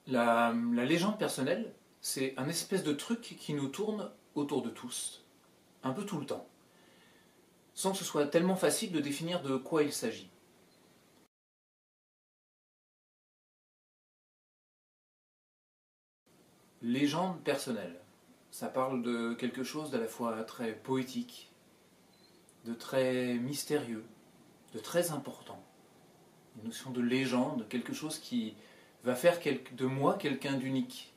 La légende personnelle, c'est un espèce de truc qui nous tourne autour de tous, un peu tout le temps, sans que ce soit tellement facile de définir de quoi il s'agit. Légende personnelle, ça parle de quelque chose d'à la fois très poétique, de très mystérieux, de très important. Une notion de légende, quelque chose qui va faire de moi quelqu'un d'unique.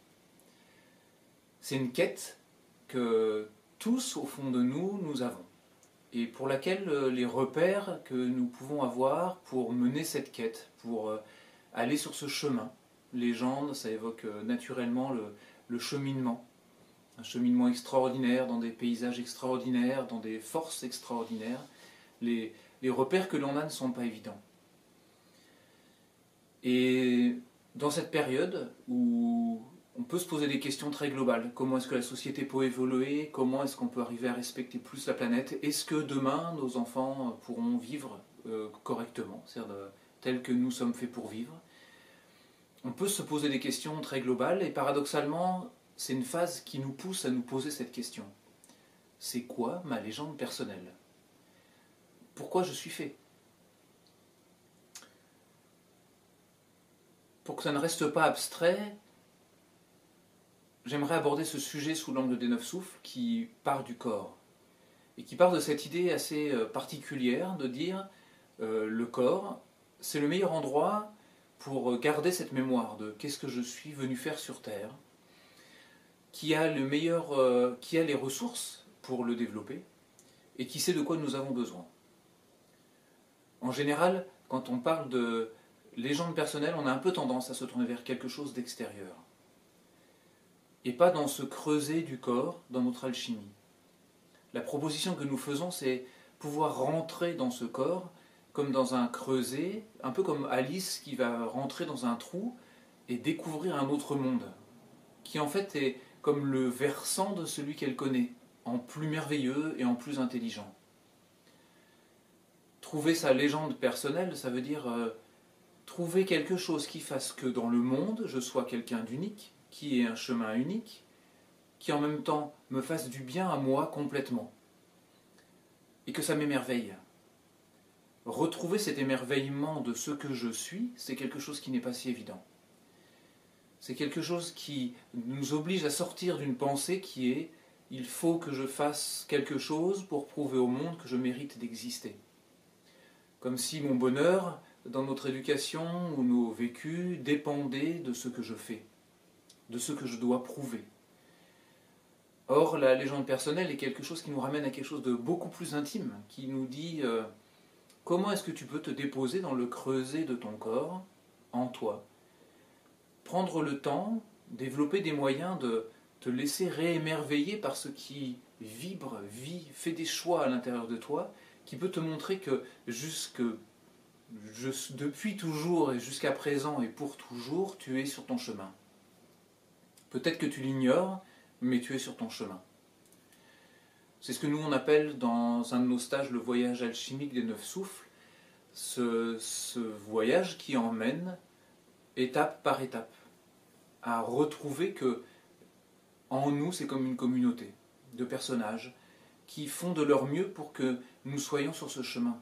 C'est une quête que tous, au fond de nous, nous avons. Et pour laquelle les repères que nous pouvons avoir pour mener cette quête, pour aller sur ce chemin. Légende, ça évoque naturellement le cheminement. Un cheminement extraordinaire dans des paysages extraordinaires, dans des forces extraordinaires. Les repères que l'on a ne sont pas évidents. Et dans cette période où on peut se poser des questions très globales, comment est-ce que la société peut évoluer, comment est-ce qu'on peut arriver à respecter plus la planète, est-ce que demain nos enfants pourront vivre correctement, c'est-à-dire tel que nous sommes faits pour vivre. On peut se poser des questions très globales et paradoxalement, c'est une phase qui nous pousse à nous poser cette question. C'est quoi ma légende personnelle? Pourquoi je suis fait? Pour que ça ne reste pas abstrait, j'aimerais aborder ce sujet sous l'angle des neuf souffles qui part du corps et qui part de cette idée assez particulière de dire le corps, c'est le meilleur endroit pour garder cette mémoire de qu'est-ce que je suis venu faire sur Terre, qui a qui a les ressources pour le développer et qui sait de quoi nous avons besoin. En général, quand on parle de légende personnelle, on a un peu tendance à se tourner vers quelque chose d'extérieur et pas dans ce creuset du corps, dans notre alchimie. La proposition que nous faisons, c'est pouvoir rentrer dans ce corps comme dans un creuset, un peu comme Alice qui va rentrer dans un trou et découvrir un autre monde, qui en fait est comme le versant de celui qu'elle connaît, en plus merveilleux et en plus intelligent. Trouver sa légende personnelle, ça veut dire trouver quelque chose qui fasse que dans le monde, je sois quelqu'un d'unique, qui ait un chemin unique, qui en même temps me fasse du bien à moi complètement, et que ça m'émerveille. Retrouver cet émerveillement de ce que je suis, c'est quelque chose qui n'est pas si évident. C'est quelque chose qui nous oblige à sortir d'une pensée qui est « il faut que je fasse quelque chose pour prouver au monde que je mérite d'exister ». Comme si mon bonheur, dans notre éducation ou nos vécus, dépendait de ce que je fais, de ce que je dois prouver. Or, la légende personnelle est quelque chose qui nous ramène à quelque chose de beaucoup plus intime, qui nous dit comment est-ce que tu peux te déposer dans le creuset de ton corps, en toi. Prendre le temps, développer des moyens de te laisser réémerveiller par ce qui vibre, vit, fait des choix à l'intérieur de toi, qui peut te montrer que depuis toujours et jusqu'à présent et pour toujours, tu es sur ton chemin. Peut-être que tu l'ignores, mais tu es sur ton chemin. C'est ce que nous on appelle dans un de nos stages le voyage alchimique des neuf souffles, ce voyage qui emmène étape par étape à retrouver que en nous c'est comme une communauté de personnages qui font de leur mieux pour que nous soyons sur ce chemin.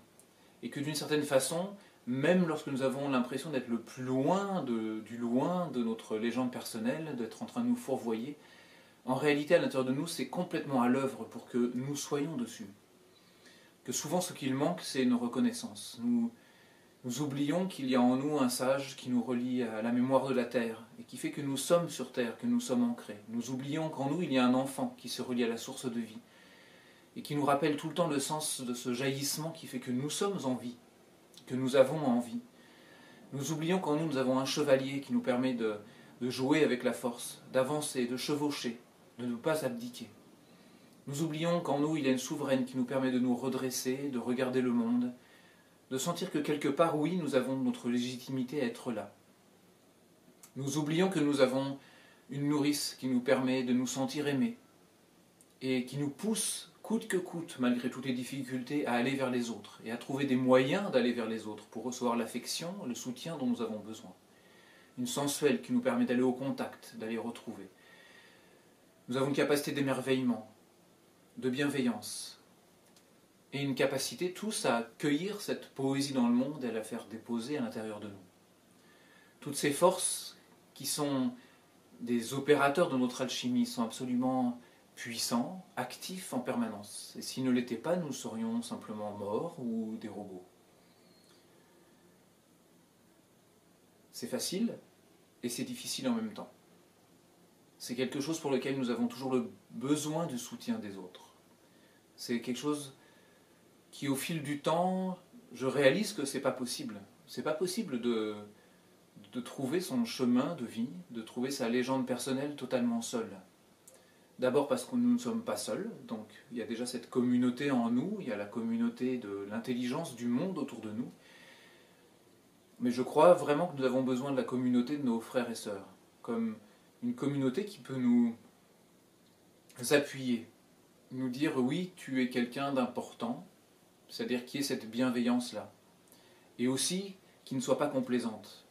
Et que d'une certaine façon, même lorsque nous avons l'impression d'être le plus loin du loin de notre légende personnelle, d'être en train de nous fourvoyer, en réalité, à l'intérieur de nous, c'est complètement à l'œuvre pour que nous soyons dessus. Que souvent, ce qu'il manque, c'est une reconnaissance. Nous oublions qu'il y a en nous un sage qui nous relie à la mémoire de la Terre et qui fait que nous sommes sur Terre, que nous sommes ancrés. Nous oublions qu'en nous, il y a un enfant qui se relie à la source de vie et qui nous rappelle tout le temps le sens de ce jaillissement qui fait que nous sommes en vie, que nous avons envie. Nous oublions qu'en nous, nous avons un chevalier qui nous permet de jouer avec la force, d'avancer, de chevaucher, de ne pas abdiquer. Nous oublions qu'en nous, il y a une souveraine qui nous permet de nous redresser, de regarder le monde, de sentir que quelque part, oui, nous avons notre légitimité à être là. Nous oublions que nous avons une nourrice qui nous permet de nous sentir aimés et qui nous pousse, coûte que coûte, malgré toutes les difficultés, à aller vers les autres et à trouver des moyens d'aller vers les autres pour recevoir l'affection, le soutien dont nous avons besoin. une sensuelle qui nous permet d'aller au contact, d'aller retrouver. Nous avons une capacité d'émerveillement, de bienveillance, et une capacité tous à cueillir cette poésie dans le monde et à la faire déposer à l'intérieur de nous. Toutes ces forces qui sont des opérateurs de notre alchimie sont absolument puissants, actifs en permanence. Et s'ils ne l'étaient pas, nous serions simplement morts ou des robots. C'est facile et c'est difficile en même temps. C'est quelque chose pour lequel nous avons toujours le besoin du soutien des autres. C'est quelque chose qui, au fil du temps, je réalise que c'est pas possible. C'est pas possible de trouver son chemin de vie, de trouver sa légende personnelle totalement seul. D'abord parce que nous ne sommes pas seuls, donc il y a déjà cette communauté en nous, il y a la communauté de l'intelligence du monde autour de nous. Mais je crois vraiment que nous avons besoin de la communauté de nos frères et sœurs, comme une communauté qui peut nous appuyer, nous dire oui, tu es quelqu'un d'important, c'est-à-dire qui ait cette bienveillance-là, et aussi qui ne soit pas complaisante,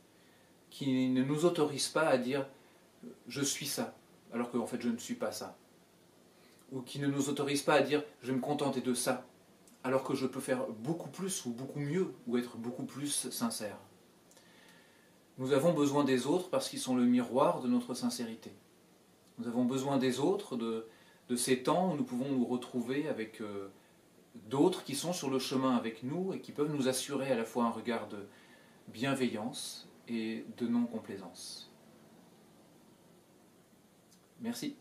qui ne nous autorise pas à dire je suis ça, alors qu'en fait je ne suis pas ça, ou qui ne nous autorise pas à dire je vais me contenter de ça, alors que je peux faire beaucoup plus ou beaucoup mieux, ou être beaucoup plus sincère. Nous avons besoin des autres parce qu'ils sont le miroir de notre sincérité. Nous avons besoin des autres, de ces temps où nous pouvons nous retrouver avec d'autres qui sont sur le chemin avec nous et qui peuvent nous assurer à la fois un regard de bienveillance et de non-complaisance. Merci.